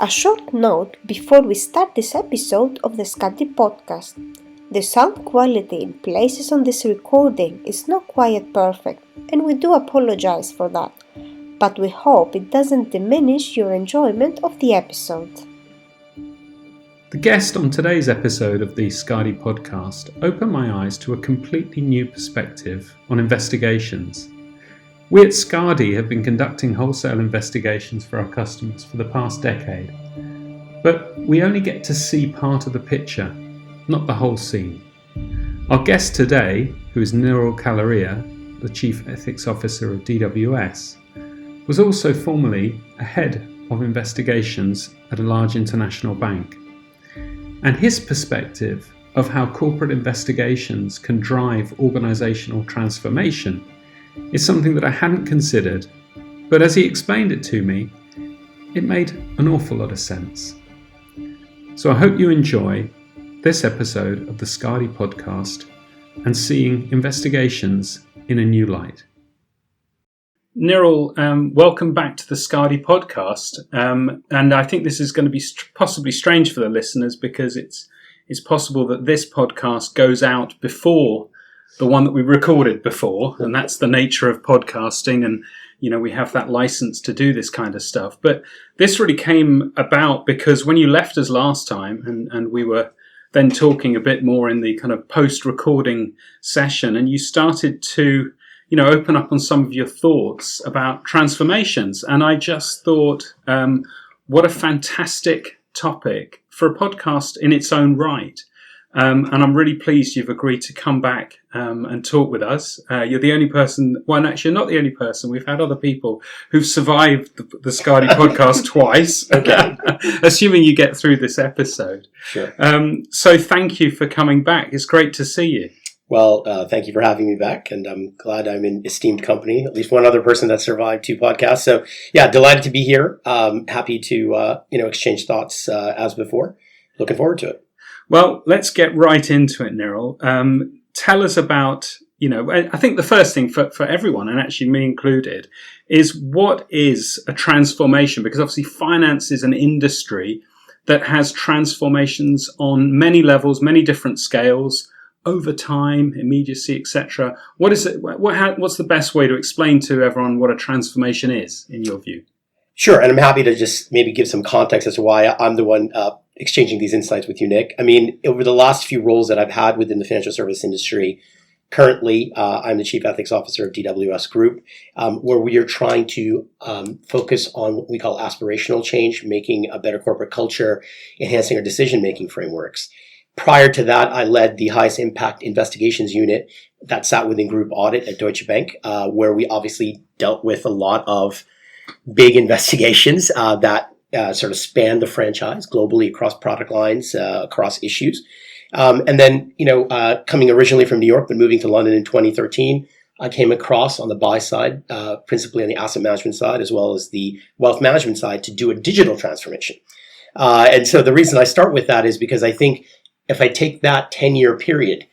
A short note before we start this episode of the Skadi podcast. The sound quality in places on this recording is not quite perfect, and we do apologize for that, but we hope it doesn't diminish your enjoyment of the episode. The guest on today's episode of the Skadi podcast opened my eyes to a completely new perspective on investigations. We at Skadi have been conducting wholesale investigations for our customers for the past decade, but we only get to see part of the picture, not the whole scene. Our guest today, who is Niral Kalaria, the Chief Ethics Officer of DWS, was also formerly a head of investigations at a large international bank. And his perspective of how corporate investigations can drive organisational transformation is something that I hadn't considered, but as he explained it to me, it made an awful lot of sense. So I hope you enjoy this episode of the Skadi podcast and seeing investigations in a new light. Niral, welcome back to the Skadi podcast. And I think this is going to be possibly strange for the listeners because it's possible that this podcast goes out before the one that we recorded before, and that's the nature of podcasting, and we have that license to do this kind of stuff. But this really came about because when you left us last time, and we were then talking a bit more in the kind of post-recording session, and you started to open up on some of your thoughts about transformations, and I just thought, what a fantastic topic for a podcast in its own right. And I'm really pleased you've agreed to come back and talk with us. You're the only person, well, actually, not the only person. We've had other people who've survived the Skadi podcast twice, Okay. assuming you get through this episode. Sure. So thank you for coming back. It's great to see you. Well, thank you for having me back, and I'm glad I'm in esteemed company. At least one other person that survived 2 podcasts. So, yeah, delighted to be here. Happy to exchange thoughts as before. Looking forward to it. Well, let's get right into it, Niral. Tell us about, I think the first thing for everyone, and actually me included, is what is a transformation? Because obviously finance is an industry that has transformations on many levels, many different scales, over time, immediacy, etc. What is it? What's the best way to explain to everyone what a transformation is, in your view? Sure, and I'm happy to just maybe give some context as to why I'm the one exchanging these insights with you, Nick. I mean, over the last few roles that I've had within the financial service industry, currently I'm the Chief Ethics Officer of DWS Group, where we are trying to focus on what we call aspirational change, making a better corporate culture, enhancing our decision-making frameworks. Prior to that, I led the highest impact investigations unit that sat within group audit at Deutsche Bank, where we obviously dealt with a lot of big investigations that sort of spanned the franchise globally across product lines, across issues. And then, coming originally from New York, but moving to London in 2013, I came across on the buy side, principally on the asset management side, as well as the wealth management side, to do a digital transformation. And so the reason I start with that is because I think if I take that 10-year period,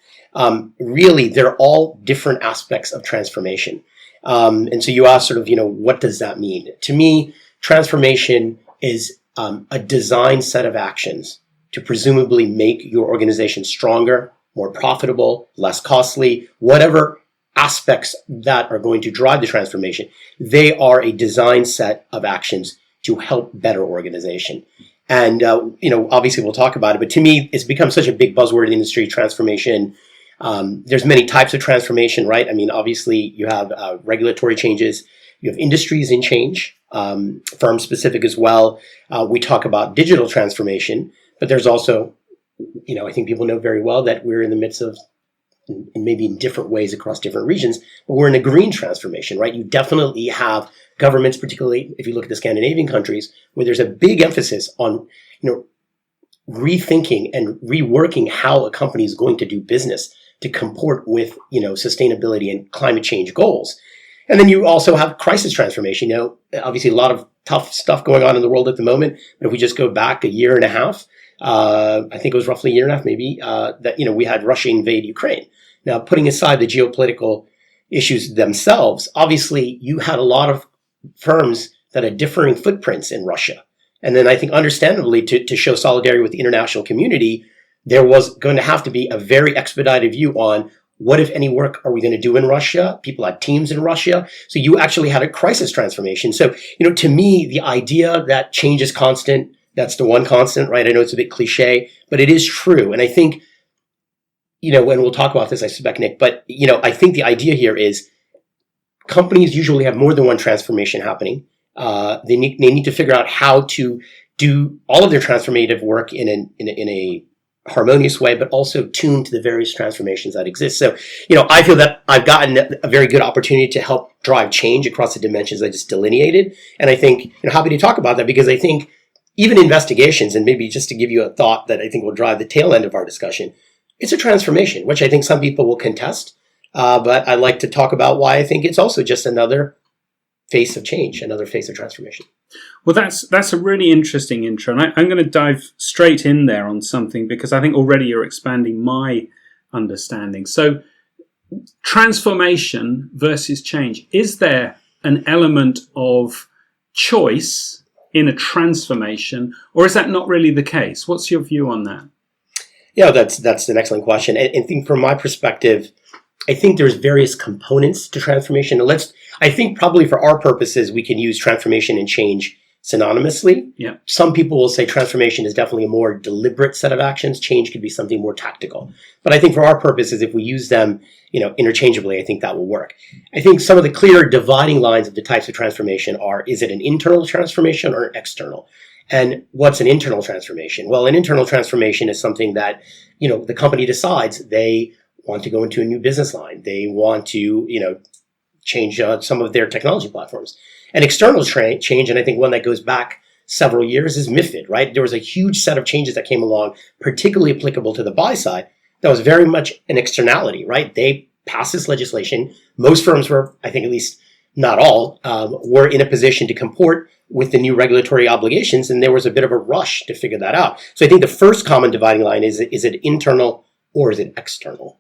really they're all different aspects of transformation. And so you ask sort of, what does that mean? To me, transformation is a designed set of actions to presumably make your organization stronger, more profitable, less costly, whatever aspects that are going to drive the transformation. They are a designed set of actions to help better organization. And, obviously we'll talk about it, but to me, it's become such a big buzzword in the industry, transformation. There's many types of transformation, right? I mean, obviously you have regulatory changes, you have industries in change, firm specific as well. We talk about digital transformation, but there's also, I think people know very well that we're in the midst of, and maybe in different ways across different regions, but we're in a green transformation, right? You definitely have governments, particularly if you look at the Scandinavian countries, where there's a big emphasis on, rethinking and reworking how a company is going to do business to comport with, sustainability and climate change goals. And then you also have crisis transformation. Obviously a lot of tough stuff going on in the world at the moment, but if we just go back a year and a half, I think it was roughly a year and a half maybe, that, we had Russia invade Ukraine. Now, putting aside the geopolitical issues themselves, obviously you had a lot of firms that had differing footprints in Russia. And then I think understandably to show solidarity with the international community, there was going to have to be a very expedited view on what, if any, work are we going to do in Russia? People had teams in Russia. So you actually had a crisis transformation. So, to me, the idea that change is constant, that's the one constant, right? I know it's a bit cliche, but it is true. And I think, and we'll talk about this, I suspect, Nick, but, I think the idea here is companies usually have more than one transformation happening. They need to figure out how to do all of their transformative work in a harmonious way, but also tuned to the various transformations that exist. So, I feel that I've gotten a very good opportunity to help drive change across the dimensions I just delineated. And I think, happy to talk about that because I think even investigations, and maybe just to give you a thought that I think will drive the tail end of our discussion, it's a transformation, which I think some people will contest. But I like to talk about why I think it's also just another face of change, another face of transformation. Well, that's a really interesting intro, and I'm going to dive straight in there on something because I think already you're expanding my understanding. So, transformation versus change. Is there an element of choice in a transformation, or is that not really the case? What's your view on that? Yeah, that's an excellent question. And I think from my perspective, I think there's various components to transformation. I think probably for our purposes, we can use transformation and change synonymously. Yeah. Some people will say transformation is definitely a more deliberate set of actions. Change could be something more tactical. But I think for our purposes, if we use them, interchangeably, I think that will work. I think some of the clear dividing lines of the types of transformation are, is it an internal transformation or an external? And what's an internal transformation? Well, an internal transformation is something that, the company decides they want to go into a new business line. They want to, change some of their technology platforms. An external change, and I think one that goes back several years, is MiFID, right? There was a huge set of changes that came along, particularly applicable to the buy side, that was very much an externality, right? They passed this legislation. Most firms were, I think at least not all, were in a position to comport with the new regulatory obligations, and there was a bit of a rush to figure that out. So I think the first common dividing line is it internal or is it external?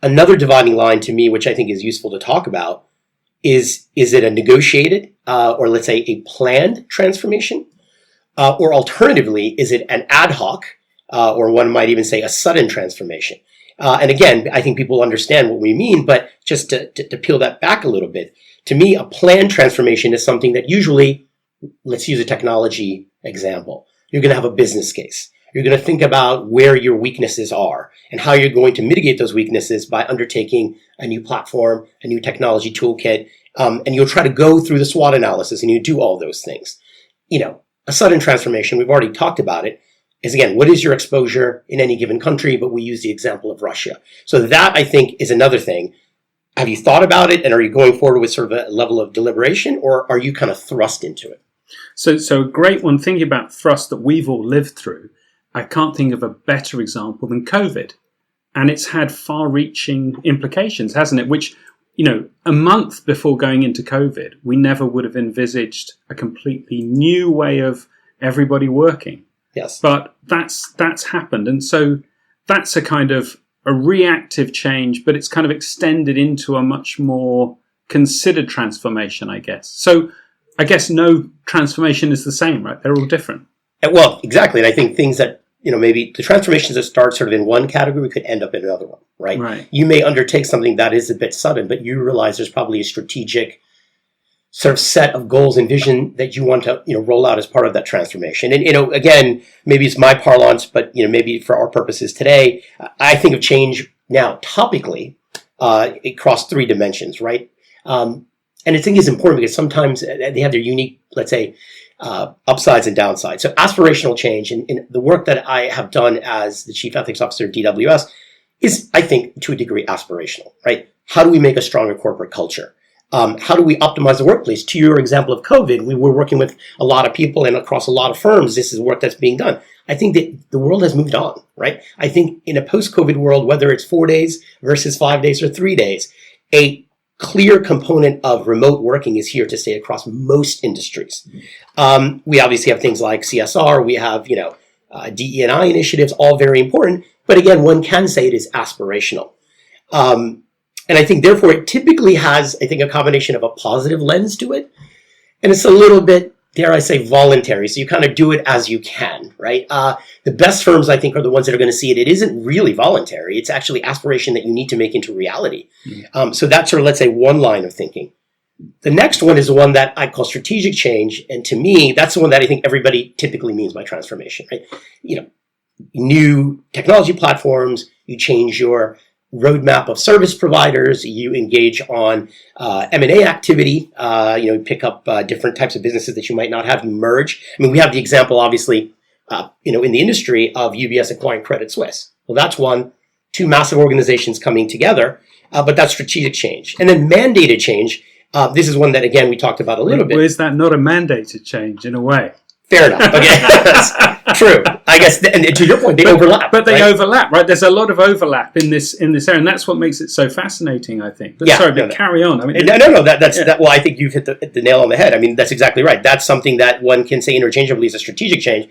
Another dividing line to me, which I think is useful to talk about, is it a negotiated or let's say a planned transformation? Or alternatively, is it an ad hoc or one might even say a sudden transformation? And again, I think people understand what we mean, but just to peel that back a little bit, to me, a planned transformation is something that usually, let's use a technology example. You're going to have a business case. You're going to think about where your weaknesses are and how you're going to mitigate those weaknesses by undertaking a new platform, a new technology toolkit, and you'll try to go through the SWOT analysis and you do all those things. A sudden transformation, we've already talked about it, is again, what is your exposure in any given country? But we use the example of Russia. So that, I think, is another thing. Have you thought about it, and are you going forward with sort of a level of deliberation, or are you kind of thrust into it? So a great one, thinking about thrust that we've all lived through, I can't think of a better example than COVID. And it's had far-reaching implications, hasn't it? Which, a month before going into COVID, we never would have envisaged a completely new way of everybody working. Yes. But that's happened. And so that's a kind of a reactive change, but it's kind of extended into a much more considered transformation, I guess. So I guess no transformation is the same, right? They're all different. Well, exactly. And I think things that, maybe the transformations that start sort of in one category could end up in another one, right? Right. You may undertake something that is a bit sudden, but you realize there's probably a strategic sort of set of goals and vision that you want to, roll out as part of that transformation. And, again, maybe it's my parlance, but, maybe for our purposes today, I think of change now topically across three dimensions, right? And I think it's important because sometimes they have their unique, let's say, upsides and downsides. So aspirational change and the work that I have done as the Chief Ethics Officer at DWS is, I think, to a degree aspirational, right? How do we make a stronger corporate culture? How do we optimize the workplace? To your example of COVID, we were working with a lot of people and across a lot of firms. This is work that's being done. I think that the world has moved on, right? I think in a post-COVID world, whether it's 4 days versus 5 days or 3 days, a clear component of remote working is here to stay across most industries. We obviously have things like CSR. We have, DE&I initiatives, all very important. But again, one can say it is aspirational. And I think, therefore, it typically has, I think, a combination of a positive lens to it. And it's a little bit, dare I say, voluntary. So you kind of do it as you can, right? The best firms, I think, are the ones that are going to see it. It isn't really voluntary. It's actually aspiration that you need to make into reality. So that's sort of, let's say, one line of thinking. The next one is the one that I call strategic change. And to me, that's the one that I think everybody typically means by transformation, right? New technology platforms, you change your roadmap of service providers, you engage on M&A activity, pick up different types of businesses that you might not have, you merge. I mean, we have the example, obviously, in the industry of UBS acquiring Credit Suisse. Well, that's two massive organizations coming together, but that's strategic change. And then mandated change, this is one that, again, we talked about a little bit. Well, is that not a mandated change in a way? Fair enough. Okay, that's true. I guess, and to your point, they overlap. But they overlap, right? There's a lot of overlap in this area, and that's what makes it so fascinating, I think. But carry on. I mean, no. That. Well, I think you've hit the nail on the head. I mean, that's exactly right. That's something that one can say interchangeably is a strategic change,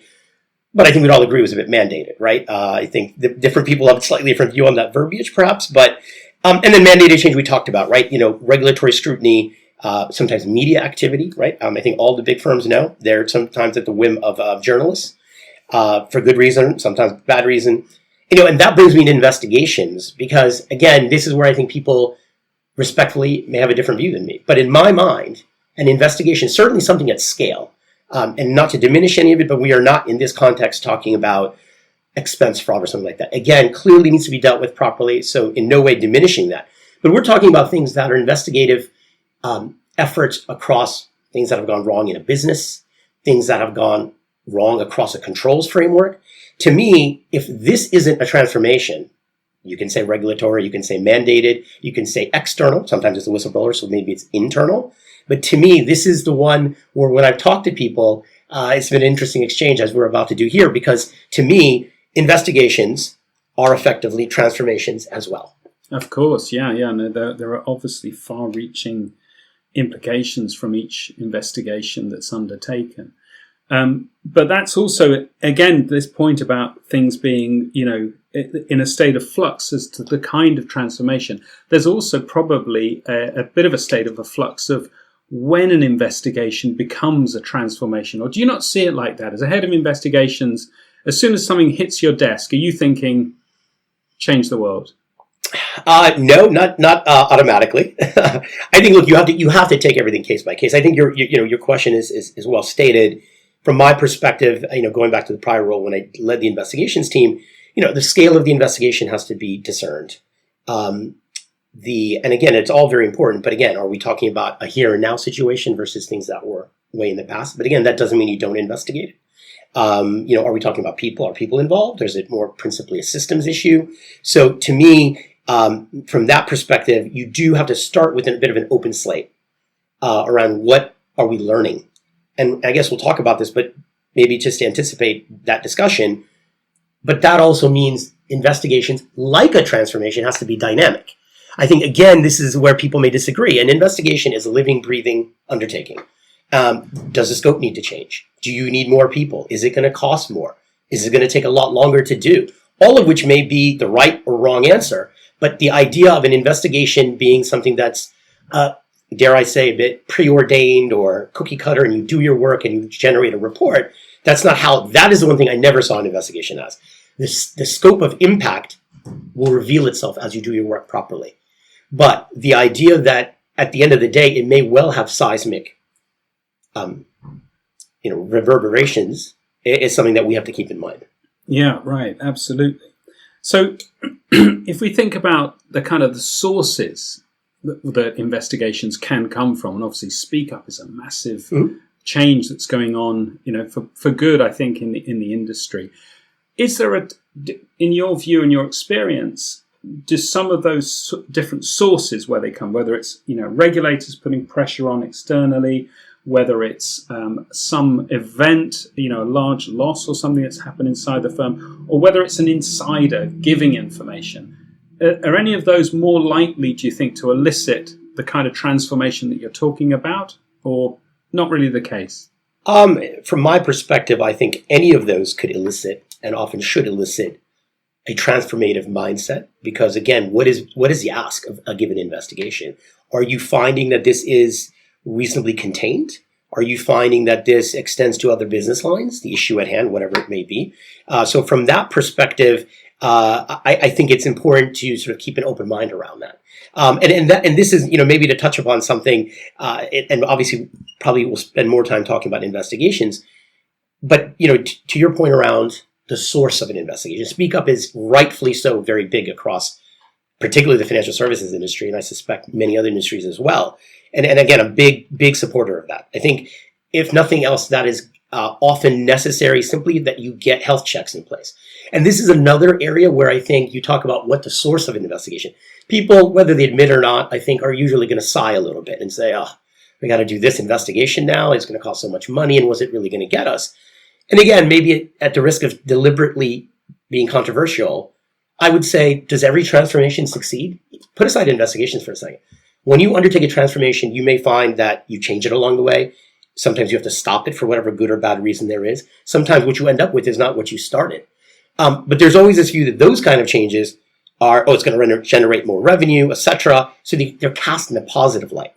but I think we'd all agree was a bit mandated, right? I think the different people have a slightly different view on that verbiage, perhaps. But and then mandated change we talked about, right? Regulatory scrutiny. Sometimes media activity, right? I think all the big firms know they're sometimes at the whim of journalists for good reason, sometimes bad reason. And that brings me to investigations because, again, this is where I think people respectfully may have a different view than me. But in my mind, an investigation is certainly something at scale. And not to diminish any of it, but we are not in this context talking about expense fraud or something like that. Again, clearly needs to be dealt with properly, so in no way diminishing that. But we're talking about things that are investigative efforts across things that have gone wrong in a business, things that have gone wrong across a controls framework. To me, if this isn't a transformation, you can say regulatory, you can say mandated, you can say external. Sometimes it's a whistleblower, so maybe it's internal. But to me, this is the one where when I've talked to people, it's been an interesting exchange as we're about to do here, because to me, investigations are effectively transformations as well. Of course, yeah. No, there are obviously far-reaching implications from each investigation that's undertaken. But that's also, again, this point about things being, in a state of flux as to the kind of transformation. There's also probably a bit of a state of a flux of when an investigation becomes a transformation. Or do you not see it like that? As a head of investigations, as soon as something hits your desk, are you thinking, change the world? No, not automatically. I think, look, you have to take everything case by case. I think your question is well stated. From my perspective, going back to the prior role when I led the investigations team, the scale of the investigation has to be discerned. And again, it's all very important. But again, are we talking about a here and now situation versus things that were way in the past? But again, that doesn't mean you don't investigate it. Are we talking about people? Are people involved? Or is it more principally a systems issue? So to me, from that perspective, you do have to start with a bit of an open slate around what are we learning. And I guess we'll talk about this, but maybe just to anticipate that discussion. But that also means investigations, like a transformation, has to be dynamic. I think, again, this is where people may disagree. An investigation is a living, breathing undertaking. Does the scope need to change? Do you need more people? Is it going to cost more? Is it going to take a lot longer to do? All of which may be the right or wrong answer. But the idea of an investigation being something that's, dare I say, a bit preordained or cookie cutter, and you do your work and you generate a report, that is the one thing I never saw an investigation as. The scope of impact will reveal itself as you do your work properly. But the idea that at the end of the day, it may well have seismic reverberations is something that we have to keep in mind. Yeah, right. Absolutely. So if we think about the kind of the sources that investigations can come from, and obviously Speak Up is a massive change that's going on, for good, I think, in the industry. Is there in your view and your experience, do some of those different sources where they come, whether it's, regulators putting pressure on externally, whether it's some event, a large loss or something that's happened inside the firm, or whether it's an insider giving information, are any of those more likely, do you think, to elicit the kind of transformation that you're talking about, or not really the case? From my perspective, I think any of those could elicit, and often should elicit, a transformative mindset. Because again, what is the ask of a given investigation? Are you finding that this is reasonably contained? Are you finding that this extends to other business lines, the issue at hand, whatever it may be? So from that perspective, I think it's important to sort of keep an open mind around that. And this is, maybe to touch upon something, and obviously probably we'll spend more time talking about investigations, but, to your point around the source of an investigation, Speak Up is rightfully so very big across particularly the financial services industry, and I suspect many other industries as well. And again, a big supporter of that. I think, if nothing else, that is often necessary, simply that you get health checks in place. And this is another area where I think you talk about what the source of an investigation. People, whether they admit or not, I think are usually going to sigh a little bit and say, oh, we got to do this investigation now. It's going to cost so much money. And was it really going to get us? And again, maybe at the risk of deliberately being controversial, I would say, does every transformation succeed? Put aside investigations for a second. When you undertake a transformation, you may find that you change it along the way. Sometimes you have to stop it for whatever good or bad reason there is. Sometimes what you end up with is not what you started. But there's always this view that those kind of changes are, it's going to generate more revenue, etc. So they're cast in a positive light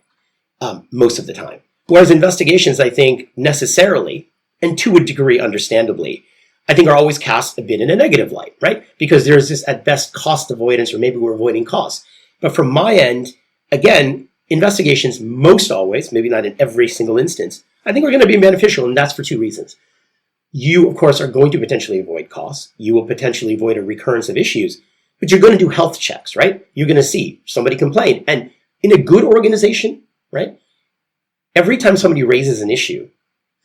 most of the time. Whereas investigations, I think, necessarily, and to a degree, understandably, I think are always cast a bit in a negative light, right? Because there's this, at best, cost avoidance, or maybe we're avoiding costs. But from my end, again, investigations most always, maybe not in every single instance, I think are going to be beneficial, and that's for two reasons. You, of course, are going to potentially avoid costs. You will potentially avoid a recurrence of issues, but you're going to do health checks, right? You're going to see somebody complain. And in a good organization, right, every time somebody raises an issue,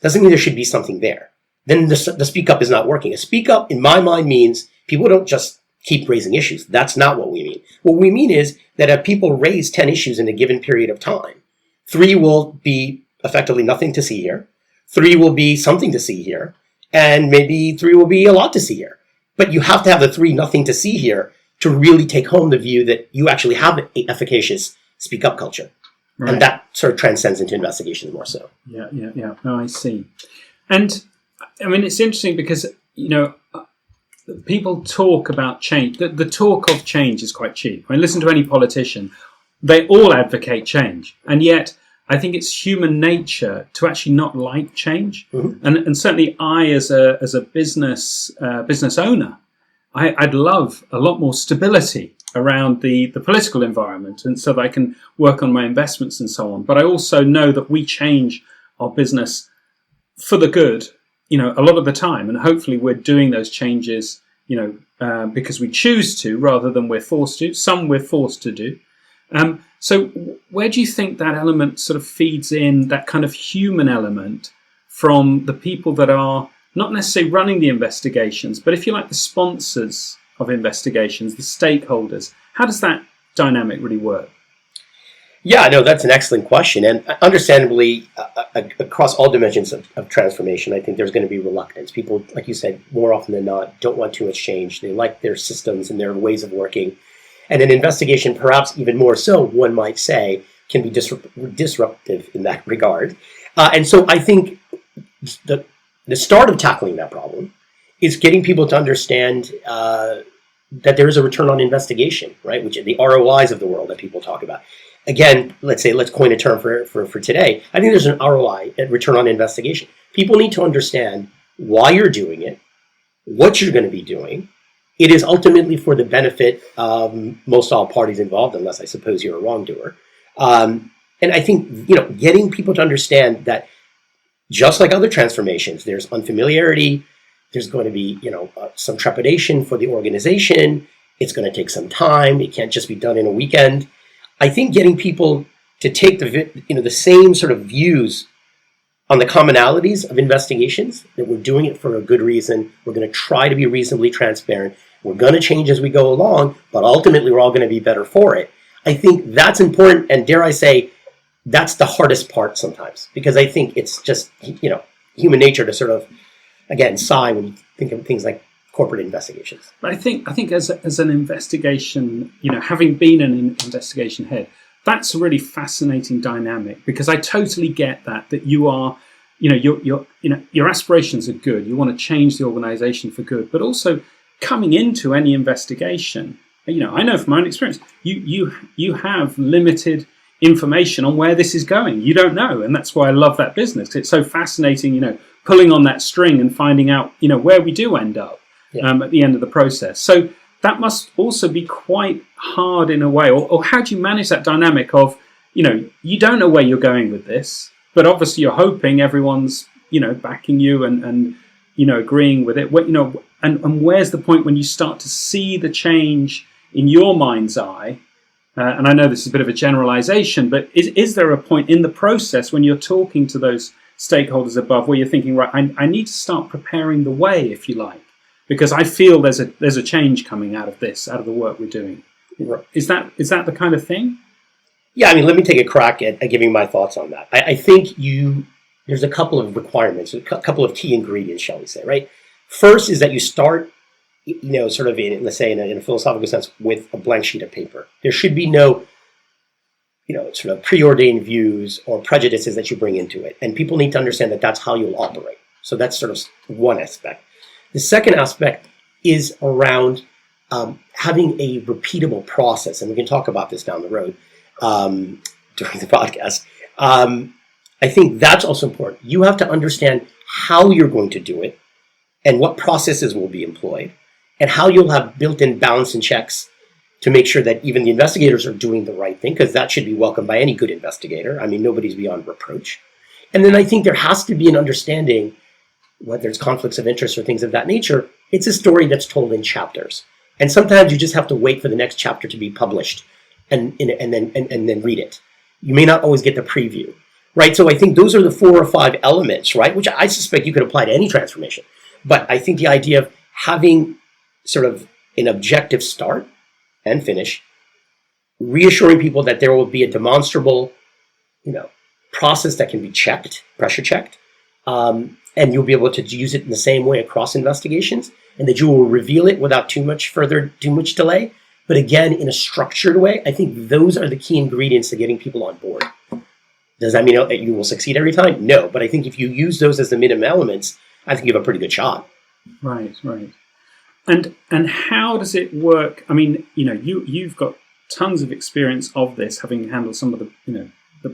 doesn't mean there should be something there. Then the Speak Up is not working. A Speak Up, in my mind, means people don't just keep raising issues. That's not what we mean. What we mean is that if people raise 10 issues in a given period of time, 3 will be effectively nothing to see here, 3 will be something to see here, and maybe 3 will be a lot to see here. But you have to have the 3 nothing to see here to really take home the view that you actually have an efficacious Speak Up culture. Right. And that sort of transcends into investigations more so. Yeah. No, I see. And I mean, it's interesting because, people talk about change. The talk of change is quite cheap. I mean, listen to any politician. They all advocate change. And yet, I think it's human nature to actually not like change. Mm-hmm. And certainly I, as a business owner, I'd love a lot more stability around the political environment, and so that I can work on my investments and so on. But I also know that we change our business for the good, a lot of the time. And hopefully we're doing those changes, because we choose to rather than we're forced to. Some we're forced to do. So where do you think that element sort of feeds in, that kind of human element, from the people that are not necessarily running the investigations, but if you like, the sponsors of investigations, the stakeholders? How does that dynamic really work? Yeah, no, that's an excellent question. And understandably, across all dimensions of transformation, I think there's going to be reluctance. People, like you said, more often than not, don't want too much change. They like their systems and their ways of working. And an investigation, perhaps even more so, one might say, can be disruptive in that regard. And so I think the start of tackling that problem is getting people to understand that there is a return on investigation, right? Which are the ROIs of the world that people talk about. Again, let's coin a term for today. I think there's an ROI, a return on investigation. People need to understand why you're doing it, what you're going to be doing. It is ultimately for the benefit of most all parties involved, unless I suppose you're a wrongdoer. And I think, getting people to understand that just like other transformations, there's unfamiliarity, there's going to be, some trepidation for the organization. It's going to take some time. It can't just be done in a weekend. I think getting people to take the same sort of views on the commonalities of investigations, that we're doing it for a good reason. We're going to try to be reasonably transparent. We're going to change as we go along, but ultimately we're all going to be better for it. I think that's important, and dare I say, that's the hardest part sometimes, because I think it's just, human nature to sort of, again, sigh when you think of things like corporate investigations. But I think as an investigation, having been an investigation head, that's a really fascinating dynamic, because I totally get that you are, your aspirations are good. You want to change the organization for good, but also coming into any investigation, I know from my own experience, you have limited information on where this is going. You don't know. And that's why I love that business. It's so fascinating, pulling on that string and finding out, where we do end up at the end of the process. So that must also be quite hard in a way. Or how do you manage that dynamic of, you don't know where you're going with this, but obviously you're hoping everyone's, backing you and agreeing with it. And where's the point when you start to see the change in your mind's eye? And I know this is a bit of a generalization, but is there a point in the process when you're talking to those stakeholders above where you're thinking, right, I need to start preparing the way, if you like, because I feel there's a change coming out of this, out of the work we're doing. Right. Is that the kind of thing? Yeah, let me take a crack at giving my thoughts on that. I think there's a couple of requirements, a couple of key ingredients, shall we say, right? First is that you start, sort of let's say in a philosophical sense, with a blank sheet of paper. There should be no, sort of preordained views or prejudices that you bring into it. And people need to understand that that's how you'll operate. So that's sort of one aspect. The second aspect is around having a repeatable process. And we can talk about this down the road during the podcast. I think that's also important. You have to understand how you're going to do it and what processes will be employed and how you'll have built-in balance and checks to make sure that even the investigators are doing the right thing, because that should be welcomed by any good investigator. Nobody's beyond reproach. And then I think there has to be an understanding, whether it's conflicts of interest or things of that nature, it's a story that's told in chapters. And sometimes you just have to wait for the next chapter to be published and then read it. You may not always get the preview, right? So I think those are the 4 or 5 elements, right? Which I suspect you could apply to any transformation. But I think the idea of having sort of an objective start and finish, reassuring people that there will be a demonstrable, process that can be checked, pressure checked, and you'll be able to use it in the same way across investigations, and that you will reveal it without too much delay. But again, in a structured way, I think those are the key ingredients to getting people on board. Does that mean that you will succeed every time? No, but I think if you use those as the minimum elements, I think you have a pretty good shot. Right. And how does it work? You've got tons of experience of this, having handled some of the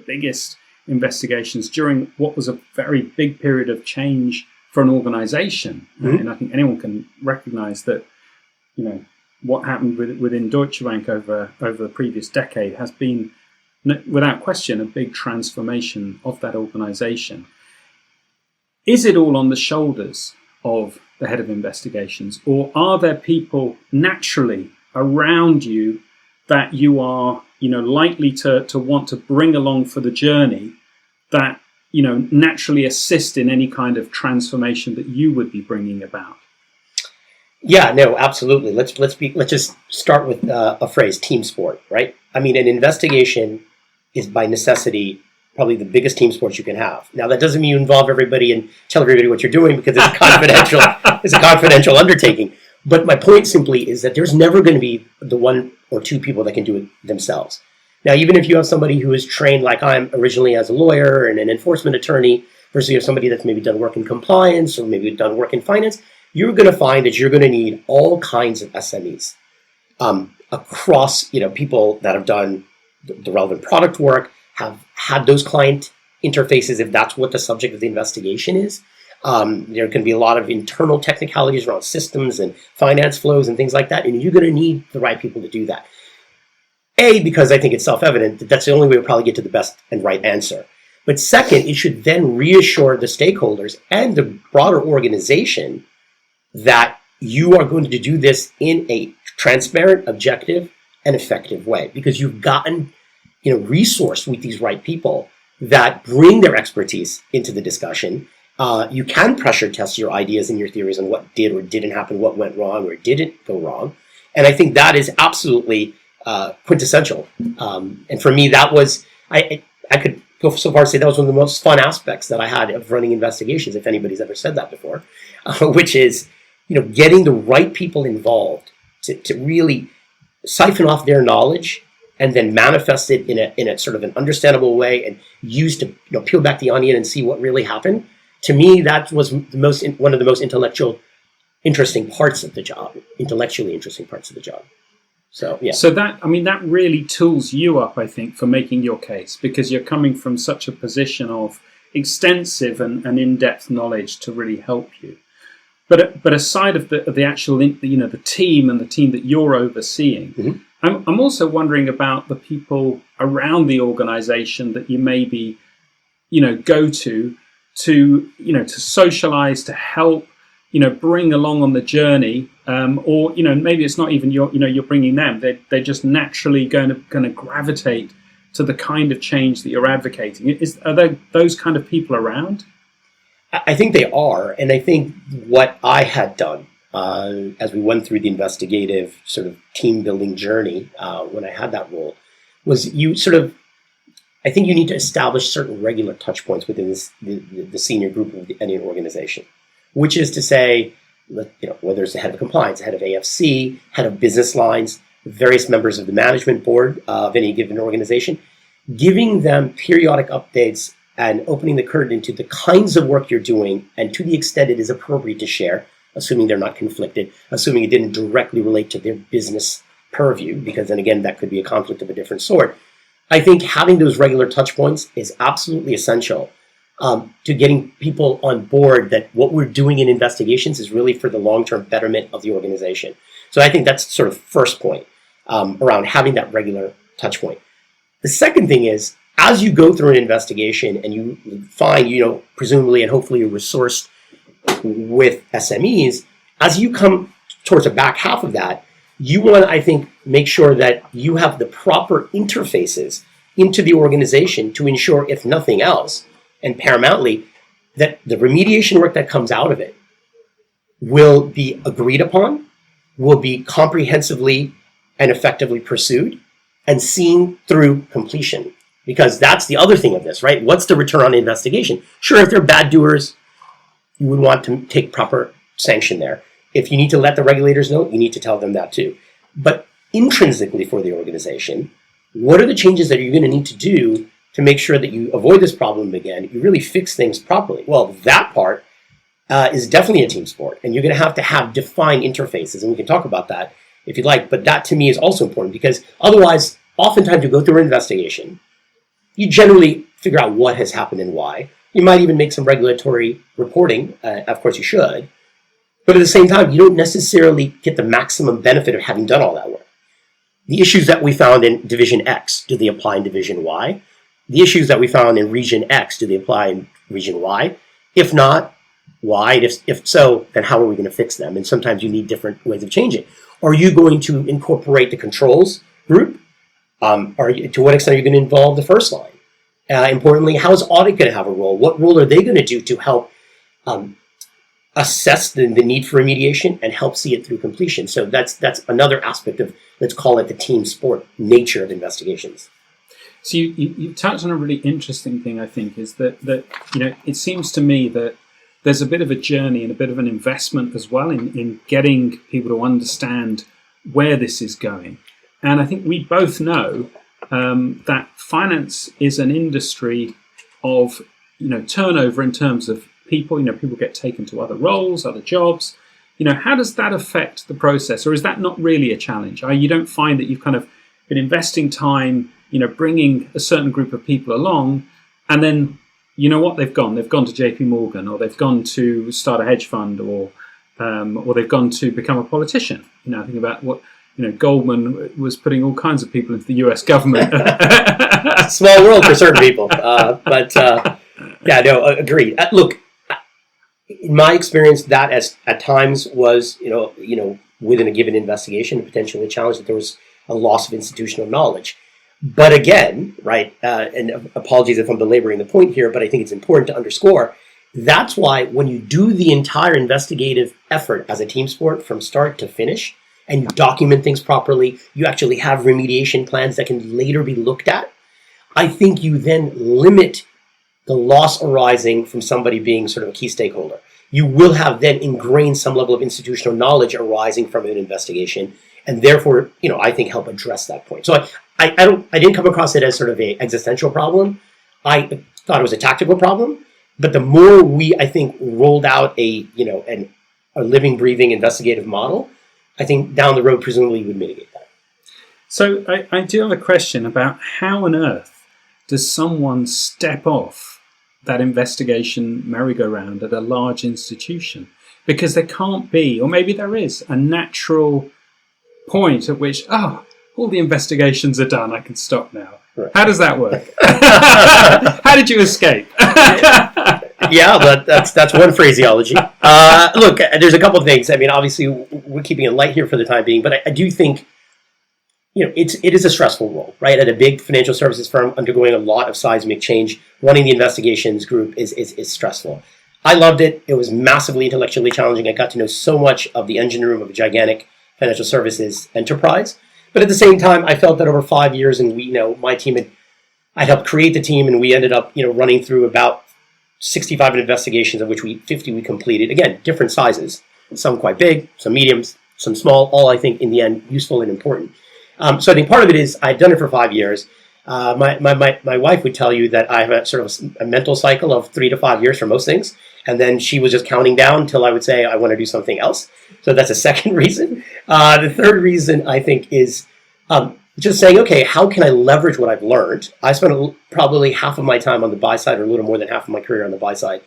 biggest investigations during what was a very big period of change for an organization. Mm-hmm. And I think anyone can recognize that, what happened within Deutsche Bank over the previous decade has been, without question, a big transformation of that organization. Is it all on the shoulders of the head of investigations, or are there people naturally around you that you are, likely to want to bring along for the journey that, naturally assist in any kind of transformation that you would be bringing about? Yeah, no, absolutely. Let's just start with a phrase: team sport, right? An investigation is by necessity probably the biggest team sport you can have. Now, that doesn't mean you involve everybody and tell everybody what you're doing, because it's confidential. It's a confidential undertaking. But my point simply is that there's never going to be the 1 or 2 people that can do it themselves. Now, even if you have somebody who is trained like I'm originally as a lawyer and an enforcement attorney, versus you have somebody that's maybe done work in compliance or maybe done work in finance, you're going to find that you're going to need all kinds of SMEs across, people that have done the relevant product work, have had those client interfaces, if that's what the subject of the investigation is. There can be a lot of internal technicalities around systems and finance flows and things like that, and you're going to need the right people to do that. Because I think it's self-evident that that's the only way we'll probably get to the best and right answer. But second, it should then reassure the stakeholders and the broader organization that you are going to do this in a transparent, objective, and effective way, because you've gotten resourced with these right people that bring their expertise into the discussion. You can pressure test your ideas and your theories on what did or didn't happen, what went wrong or didn't go wrong. And I think that is absolutely quintessential. And for me, that was, I could go so far as to say that was one of the most fun aspects that I had of running investigations, if anybody's ever said that before, which is, getting the right people involved to really siphon off their knowledge and then manifest it in a sort of an understandable way and use to peel back the onion and see what really happened. To me, that was one of the most intellectually interesting parts of the job. So, yeah. So that really tools you up, I think, for making your case, because you're coming from such a position of extensive and in-depth knowledge to really help you. But aside of the actual, the team and the team that you're overseeing, Mm-hmm. I'm also wondering about the people around the organization that you maybe, go to socialize, to help, bring along on the journey, or maybe it's not even you're bringing them. They're just naturally going to gravitate to the kind of change that you're advocating. Are there those kind of people around? I think they are, and I think what I had done as we went through the investigative sort of team building journey when I had that role was I think you need to establish certain regular touch points within the senior group of any organization, which is to say, whether it's the head of compliance, head of AFC, head of business lines, various members of the management board of any given organization, giving them periodic updates and opening the curtain into the kinds of work you're doing, and to the extent it is appropriate to share, assuming they're not conflicted, assuming it didn't directly relate to their business purview, because then again, that could be a conflict of a different sort. I think having those regular touch points is absolutely essential to getting people on board that what we're doing in investigations is really for the long-term betterment of the organization. So I think that's sort of first point around having that regular touch point. The second thing is, as you go through an investigation and you find, presumably and hopefully you're resourced with SMEs, as you come towards the back half of that, you want to, I think, make sure that you have the proper interfaces into the organization to ensure, if nothing else, and paramountly, that the remediation work that comes out of it will be agreed upon, will be comprehensively and effectively pursued, and seen through completion. Because that's the other thing of this, right? What's the return on investigation? Sure, if they're bad doers, you would want to take proper sanction there. If you need to let the regulators know, you need to tell them that too. But intrinsically for the organization, what are the changes that you're going to need to do to make sure that you avoid this problem again, you really fix things properly? Well, that part is definitely a team sport, and you're going to have defined interfaces, and we can talk about that if you'd like, but that to me is also important, because otherwise, oftentimes you go through an investigation, you generally figure out what has happened and why. You might even make some regulatory reporting, of course you should, but at the same time, you don't necessarily get the maximum benefit of having done all that work. The issues that we found in Division X, do they apply in Division Y? The issues that we found in Region X, do they apply in Region Y? If not, why? If so, then how are we going to fix them? And sometimes you need different ways of changing. Are you going to incorporate the controls group? To what extent are you going to involve the first line? Importantly, how is audit going to have a role? What role are they going to do to help assess the need for remediation and help see it through completion? So that's another aspect of, let's call it the team sport nature of investigations. So you touched on a really interesting thing, I think, is that it seems to me that there's a bit of a journey and a bit of an investment as well in getting people to understand where this is going. And I think we both know that finance is an industry of turnover in terms of people. People get taken to other roles, other jobs. How does that affect the process, or is that not really a challenge? You don't find that you've kind of been investing time, bringing a certain group of people along, and then they've gone to JP Morgan, or they've gone to start a hedge fund, or they've gone to become a politician. Think about what Goldman was putting all kinds of people into the US government. Small world for certain people, but agreed. Look, in my experience, that at times was within a given investigation, potentially a challenge, that there was a loss of institutional knowledge. But again, right, and apologies if I'm belaboring the point here, but I think it's important to underscore, that's why when you do the entire investigative effort as a team sport from start to finish, and you document things properly, you actually have remediation plans that can later be looked at, I think you then limit the loss arising from somebody being sort of a key stakeholder. You will have then ingrained some level of institutional knowledge arising from an investigation, and therefore, I think help address that point. So I didn't come across it as sort of an existential problem. I thought it was a tactical problem. But the more we, I think, rolled out a living, breathing investigative model, I think down the road, presumably, would mitigate that. So I do have a question about how on earth does someone step off that investigation merry-go-round at a large institution? Because there can't be, or maybe there is, a natural point at which, all the investigations are done, I can stop now. Right. How does that work? How did you escape? Yeah, but that's one phraseology. Look, there's a couple of things. I mean, obviously, we're keeping it light here for the time being, but I do think, it is a stressful role, right? At a big financial services firm undergoing a lot of seismic change, running the investigations group is stressful. I loved it. It was massively intellectually challenging. I got to know so much of the engine room of a gigantic financial services enterprise. But at the same time, I felt that over 5 years, and my team I helped create the team, and we ended up, running through about 65 investigations, of which 50 we completed. Again, different sizes, some quite big, some mediums, some small. All I think in the end useful and important. So I think part of it is I've done it for 5 years. My wife would tell you that I have a sort of a mental cycle of 3 to 5 years for most things. And then she was just counting down until I would say, I want to do something else. So that's a second reason. The third reason, I think, is just saying, okay, how can I leverage what I've learned? I spent probably half of my time on the buy side, or a little more than half of my career on the buy side.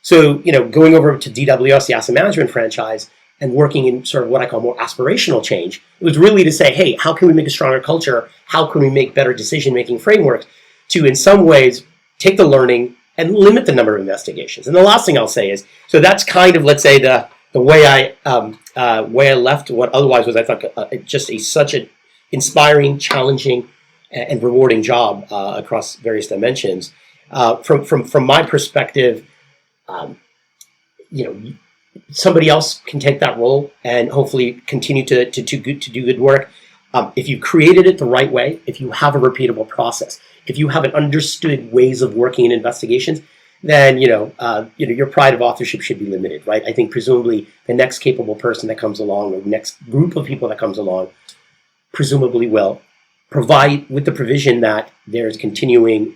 So, going over to DWS, the asset management franchise, and working in sort of what I call more aspirational change, it was really to say, hey, how can we make a stronger culture? How can we make better decision-making frameworks to, in some ways, take the learning and limit the number of investigations? And the last thing I'll say is, so that's kind of, let's say, the way I left what otherwise was, I thought, just such an inspiring, challenging, and rewarding job across various dimensions. From my perspective, somebody else can take that role and hopefully continue to do good work. If you created it the right way, if you have a repeatable process, if you have an understood ways of working in investigations, then your pride of authorship should be limited, right? I think presumably the next capable person that comes along, or next group of people that comes along, presumably will provide with the provision that there's continuing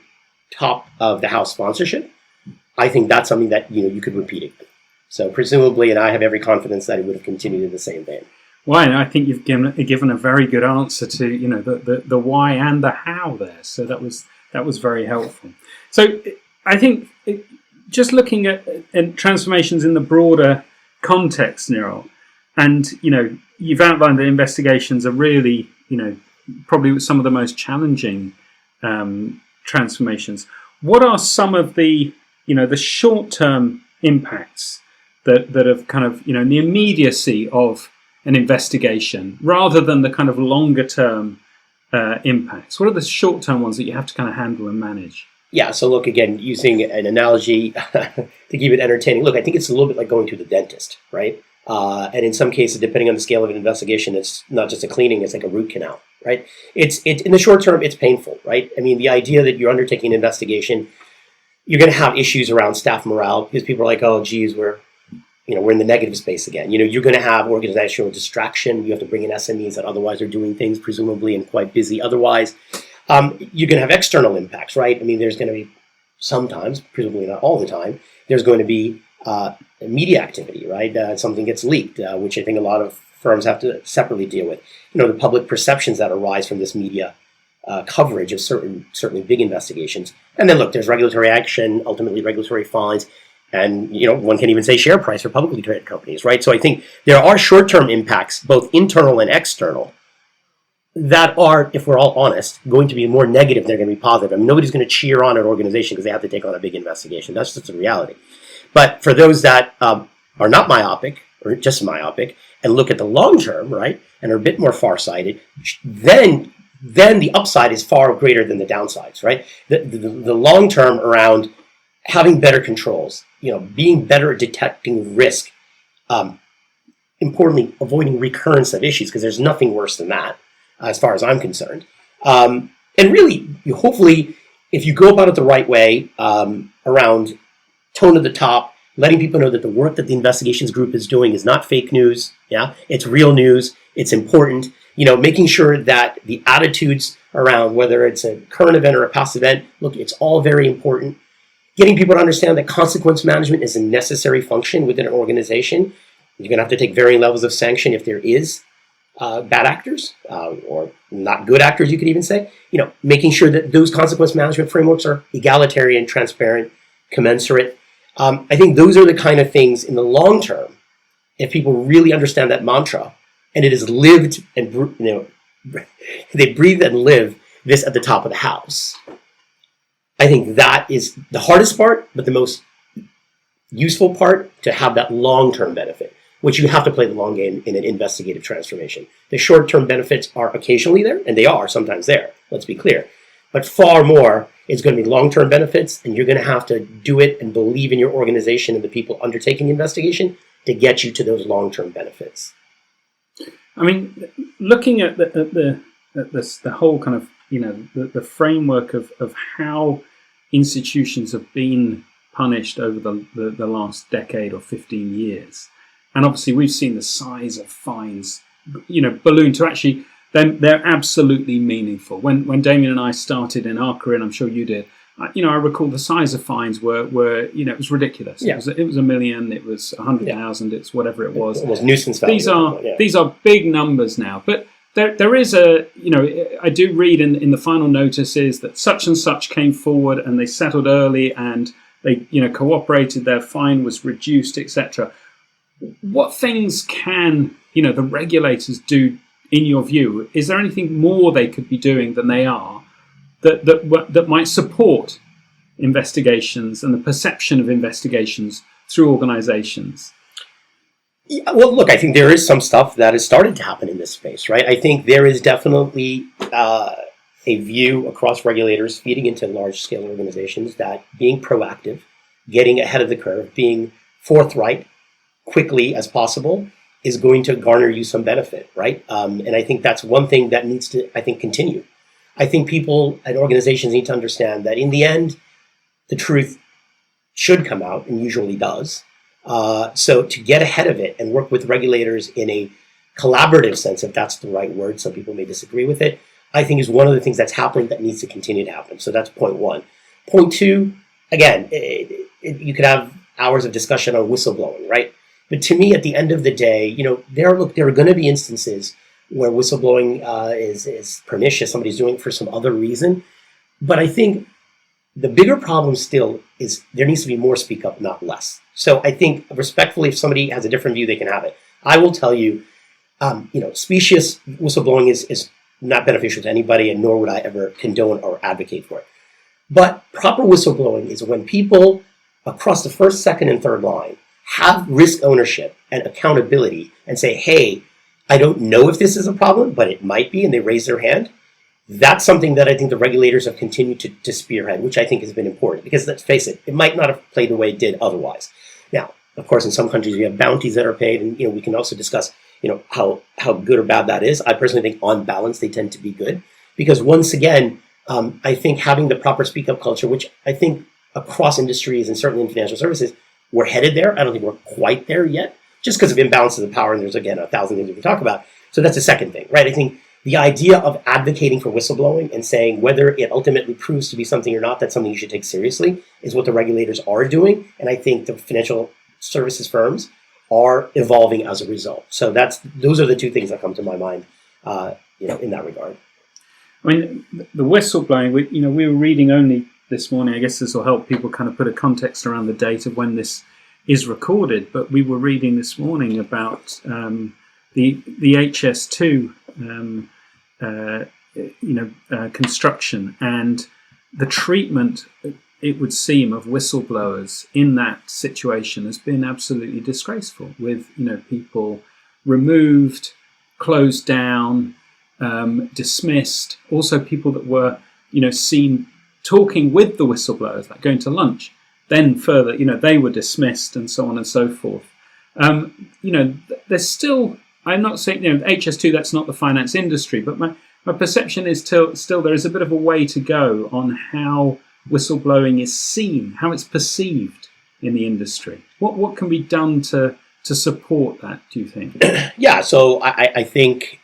top of the house sponsorship. I think that's something that you could repeat again. So presumably, and I have every confidence that it would have continued in the same vein. Well, I think you've given a very good answer to the why and the how there. So that was very helpful. So I think just looking at transformations in the broader context, Niral, and you've outlined that investigations are really probably some of the most challenging transformations. What are some of the the short-term impacts that have kind of in the immediacy of an investigation, rather than the kind of longer-term impacts? What are the short-term ones that you have to kind of handle and manage? Yeah, so look, again, using an analogy to keep it entertaining. Look, I think it's a little bit like going to the dentist, right? And in some cases, depending on the scale of an investigation, it's not just a cleaning, it's like a root canal, right? It's in the short term, it's painful, right? I mean, the idea that you're undertaking an investigation, you're going to have issues around staff morale because people are like, oh, geez, we're in the negative space again. You're going to have organizational distraction. You have to bring in SMEs that otherwise are doing things presumably and quite busy otherwise. You're going to have external impacts, right? I mean, there's going to be sometimes, presumably not all the time, there's going to be media activity, right? Something gets leaked, which I think a lot of firms have to separately deal with. The public perceptions that arise from this media coverage of certainly big investigations. And then look, there's regulatory action, ultimately regulatory fines, and one can even say share price for publicly traded companies, right? So I think there are short-term impacts, both internal and external, that are, if we're all honest, going to be more negative than they're going to be positive. I mean, nobody's going to cheer on an organization because they have to take on a big investigation. That's just the reality. But for those that are not myopic, or just myopic, and look at the long term, right, and are a bit more far-sighted, then the upside is far greater than the downsides, right? The long term around having better controls, being better at detecting risk, importantly, avoiding recurrence of issues, because there's nothing worse than that, as far as I'm concerned. And really, hopefully, if you go about it the right way, around tone at the top, letting people know that the work that the investigations group is doing is not fake news, it's real news, it's important, making sure that the attitudes around whether it's a current event or a past event, look, it's all very important. Getting people to understand that consequence management is a necessary function within an organization. You're going to have to take varying levels of sanction if there is bad actors or not good actors, you could even say, making sure that those consequence management frameworks are egalitarian, transparent, commensurate. I think those are the kind of things in the long term, if people really understand that mantra, and it is lived and, they breathe and live this at the top of the house. I think that is the hardest part, but the most useful part to have that long-term benefit, which you have to play the long game in an investigative transformation. The short-term benefits are occasionally there, and they are sometimes there, let's be clear. But far more is going to be long-term benefits, and you're going to have to do it and believe in your organization and the people undertaking the investigation to get you to those long-term benefits. I mean, looking at the whole kind of, the framework of how institutions have been punished over the last decade or 15 years. And obviously we've seen the size of fines, balloon to actually, they're absolutely meaningful. When Damien and I started in our career, and I'm sure you did, I recall the size of fines were it was ridiculous. Yeah. It was $1 million, it was 100,000, it's whatever it was. It was nuisance value. These are big numbers now, but there is I do read in the final notices that such and such came forward and they settled early and they, cooperated, their fine was reduced, etc. What things can, the regulators do, in your view? Is there anything more they could be doing than they are that might support investigations and the perception of investigations through organizations? Yeah, well, look, I think there is some stuff that has started to happen in this space, right? I think there is definitely a view across regulators feeding into large-scale organizations that being proactive, getting ahead of the curve, being forthright quickly as possible is going to garner you some benefit, right? And I think that's one thing that needs to, continue. I think people and organizations need to understand that in the end, the truth should come out and usually does. So to get ahead of it and work with regulators in a collaborative sense, if that's the right word, some people may disagree with it, I think is one of the things that's happening that needs to continue to happen. So that's point one. Point two, again, you could have hours of discussion on whistleblowing, right? But to me, at the end of the day, there are going to be instances where whistleblowing is pernicious, somebody's doing it for some other reason. But I think the bigger problem still is there needs to be more speak up, not less. So I think respectfully, if somebody has a different view, they can have it. I will tell you, specious whistleblowing is not beneficial to anybody, and nor would I ever condone or advocate for it. But proper whistleblowing is when people across the first, second, and third line have risk ownership and accountability and say, hey, I don't know if this is a problem, but it might be, and they raise their hand. That's something that I think the regulators have continued to spearhead, which I think has been important, because let's face it, it might not have played the way it did otherwise. Now, of course, in some countries we have bounties that are paid, and we can also discuss how good or bad that is. I personally think on balance they tend to be good, because once again, I think having the proper speak up culture, which I think across industries and certainly in financial services, we're headed there. I don't think we're quite there yet, just because of imbalances of power, and there's again 1,000 things we can talk about. So that's the second thing, right? I think the idea of advocating for whistleblowing and saying whether it ultimately proves to be something or not, that's something you should take seriously, is what the regulators are doing. And I think the financial services firms are evolving as a result. So those are the two things that come to my mind, in that regard. I mean, the whistleblowing, we were reading only this morning, I guess this will help people kind of put a context around the date of when this is recorded, but we were reading this morning about the HS2 construction and the treatment, it would seem, of whistleblowers in that situation has been absolutely disgraceful, with people removed, closed down, dismissed. Also people that were seen talking with the whistleblowers, like going to lunch, then further they were dismissed, and so on and so forth. There's still, I'm not saying HS2, that's not the finance industry, but my perception is still there is a bit of a way to go on how whistleblowing is seen, how it's perceived in the industry. What can be done to support that, do you think? Yeah, so I think,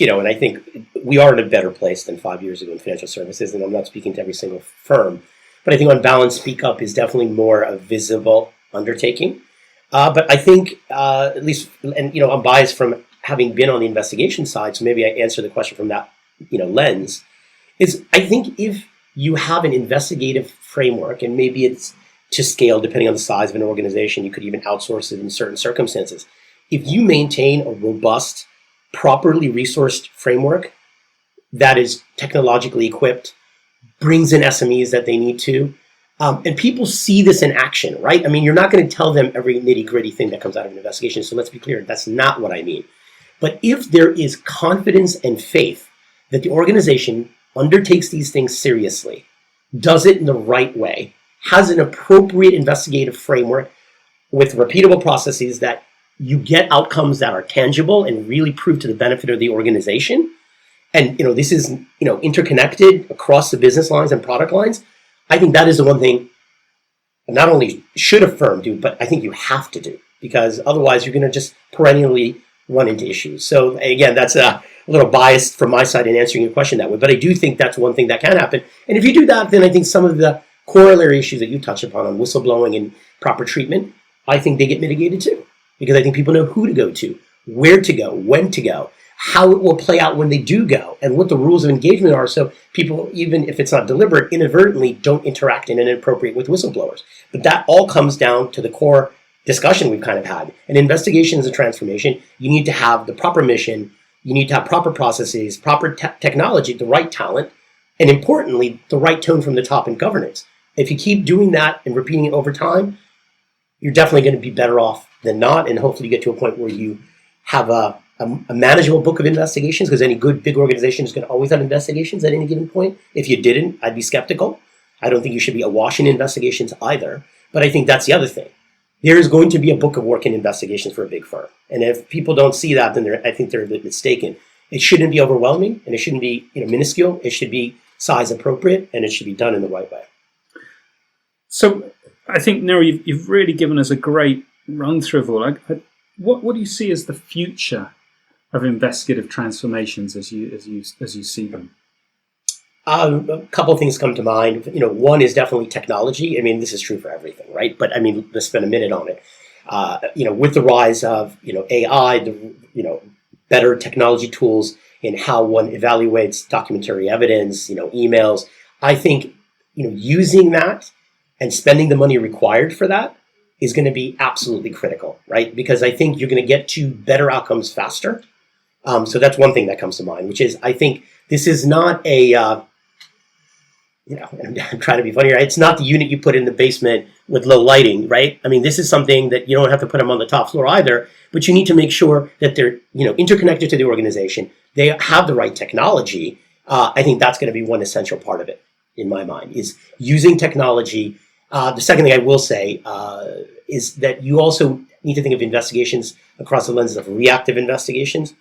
and I think we are in a better place than 5 years ago in financial services, and I'm not speaking to every single firm, but I think on balance, speak up is definitely more a visible undertaking. But I think, at least, and I'm biased from having been on the investigation side, so maybe I answer the question from that, lens, is I think if you have an investigative framework, and maybe it's to scale depending on the size of an organization, you could even outsource it in certain circumstances. If you maintain a robust, properly resourced framework that is technologically equipped, brings in SMEs that they need to, and people see this in action, right? I mean, you're not going to tell them every nitty-gritty thing that comes out of an investigation, so let's be clear, that's not what I mean. But if there is confidence and faith that the organization undertakes these things seriously, does it in the right way, has an appropriate investigative framework with repeatable processes that you get outcomes that are tangible and really prove to the benefit of the organization, and this is interconnected across the business lines and product lines, I think that is the one thing not only should a firm do, but I think you have to do, because otherwise you're going to just perennially run into issues. So again, that's a little biased from my side in answering your question that way, but I do think that's one thing that can happen. And if you do that, then I think some of the corollary issues that you touched upon on whistleblowing and proper treatment, I think they get mitigated too, because I think people know who to go to, where to go, when to go, how it will play out when they do go, and what the rules of engagement are, so people, even if it's not deliberate, inadvertently don't interact in an inappropriate with whistleblowers. But that all comes down to the core discussion we've kind of had. In investigations and transformation, you need to have the proper mission, you need to have proper processes, proper technology, the right talent, and importantly, the right tone from the top in governance. If you keep doing that and repeating it over time, you're definitely going to be better off than not, and hopefully get to a point where you have a manageable book of investigations, because any good big organization is going to always have investigations at any given point. If you didn't, I'd be skeptical. I don't think you should be awash in investigations either. But I think that's the other thing. There is going to be a book of work in investigations for a big firm. And if people don't see that, then I think they're a bit mistaken. It shouldn't be overwhelming, and it shouldn't be minuscule. It should be size appropriate, and it should be done in the right way. So I think, Niral, you've really given us a great run through of all. What do you see as the future of investigative transformations as you see them? A couple of things come to mind. One is definitely technology. I mean, this is true for everything, right? But I mean, let's spend a minute on it. With the rise of AI, better technology tools in how one evaluates documentary evidence, emails. I think using that and spending the money required for that is going to be absolutely critical, right? Because I think you're going to get to better outcomes faster. So that's one thing that comes to mind, which is I think this is not a, I'm trying to be funny here. It's not the unit you put in the basement with low lighting, right? I mean, this is something that you don't have to put them on the top floor either, but you need to make sure that they're, interconnected to the organization. They have the right technology. I think that's going to be one essential part of it, in my mind, is using technology. The second thing I will say is that you also need to think of investigations across the lenses of reactive investigations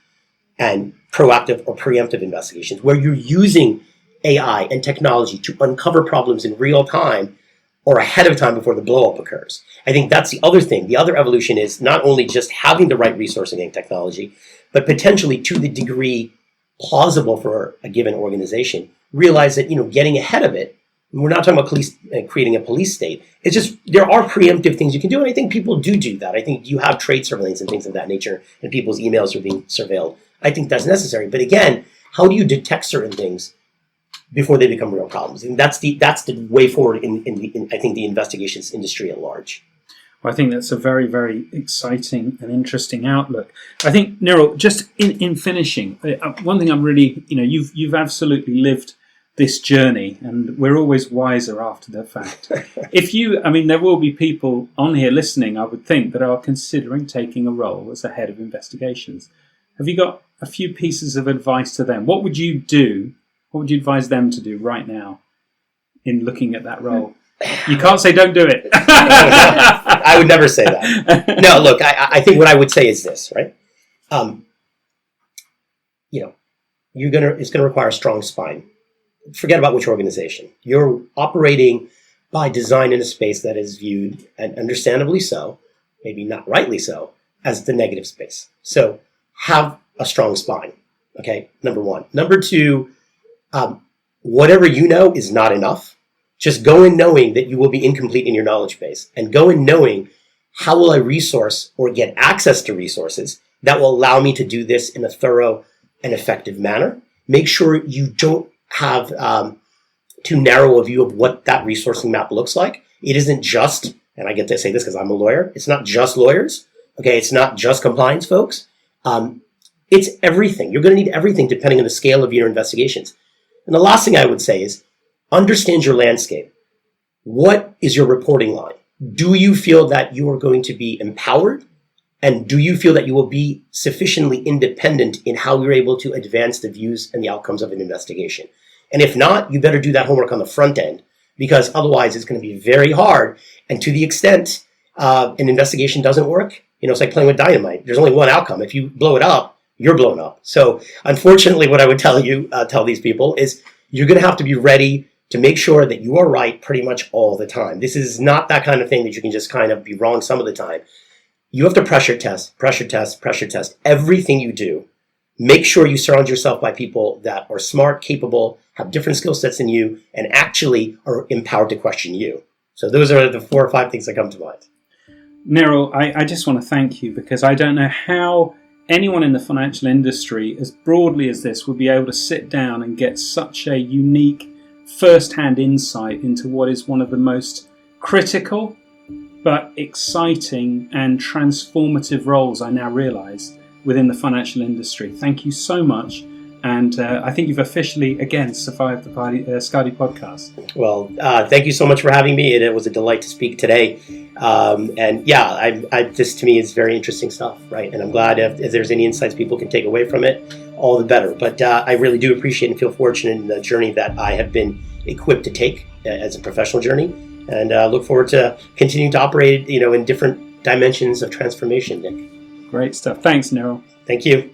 and proactive or preemptive investigations, where you're using AI and technology to uncover problems in real time or ahead of time before the blow-up occurs. I think that's the other thing. The other evolution is not only just having the right resourcing and technology, but potentially, to the degree plausible for a given organization, realize that, getting ahead of it, we're not talking about creating a police state. It's just there are preemptive things you can do, and I think people do that. I think you have trade surveillance and things of that nature, and people's emails are being surveilled. I think that's necessary. But again, how do you detect certain things before they become real problems? And that's the way forward in I think the investigations industry at large. Well, I think that's a very, very exciting and interesting outlook. I think, Niral, just in finishing, one thing I'm really, you've absolutely lived this journey, and we're always wiser after the fact. There will be people on here listening, I would think, that are considering taking a role as a head of investigations. Have you got a few pieces of advice to them? What would you do? What would you advise them to do right now in looking at that role? You can't say don't do it. I would never say that. No, look, I think what I would say is this, right? It's going to require a strong spine. Forget about which organization. You're operating by design in a space that is viewed, and understandably so, maybe not rightly so, as the negative space. So have a strong spine, okay? Number one. Number two, whatever you know is not enough. Just go in knowing that you will be incomplete in your knowledge base, and go in knowing how will I resource or get access to resources that will allow me to do this in a thorough and effective manner. Make sure you don't have too narrow a view of what that resourcing map looks like. It isn't just, and I get to say this because I'm a lawyer, it's not just lawyers. Okay, it's not just compliance folks. It's everything. You're going to need everything depending on the scale of your investigations. And the last thing I would say is understand your landscape. What is your reporting line? Do you feel that you are going to be empowered? And do you feel that you will be sufficiently independent in how you're able to advance the views and the outcomes of an investigation? And if not, you better do that homework on the front end, because otherwise it's going to be very hard. And to the extent an investigation doesn't work, it's like playing with dynamite. There's only one outcome. If you blow it up, you're blown up. So unfortunately, what I would tell these people is you're going to have to be ready to make sure that you are right pretty much all the time. This is not that kind of thing that you can just kind of be wrong some of the time. You have to pressure test everything you do. Make sure you surround yourself by people that are smart, capable, have different skill sets than you, and actually are empowered to question you. So those are the 4 or 5 things that come to mind. Niral, I just want to thank you, because I don't know how anyone in the financial industry, as broadly as this, would be able to sit down and get such a unique first-hand insight into what is one of the most critical but exciting and transformative roles, I now realise, within the financial industry. Thank you so much. And I think you've officially, again, survived the Skadi podcast. Well, thank you so much for having me. It was a delight to speak today. This to me is very interesting stuff, right? And I'm glad if there's any insights people can take away from it, all the better. But I really do appreciate and feel fortunate in the journey that I have been equipped to take as a professional journey. And look forward to continuing to operate, in different dimensions of transformation, Nick. Great stuff. Thanks, Niral. Thank you.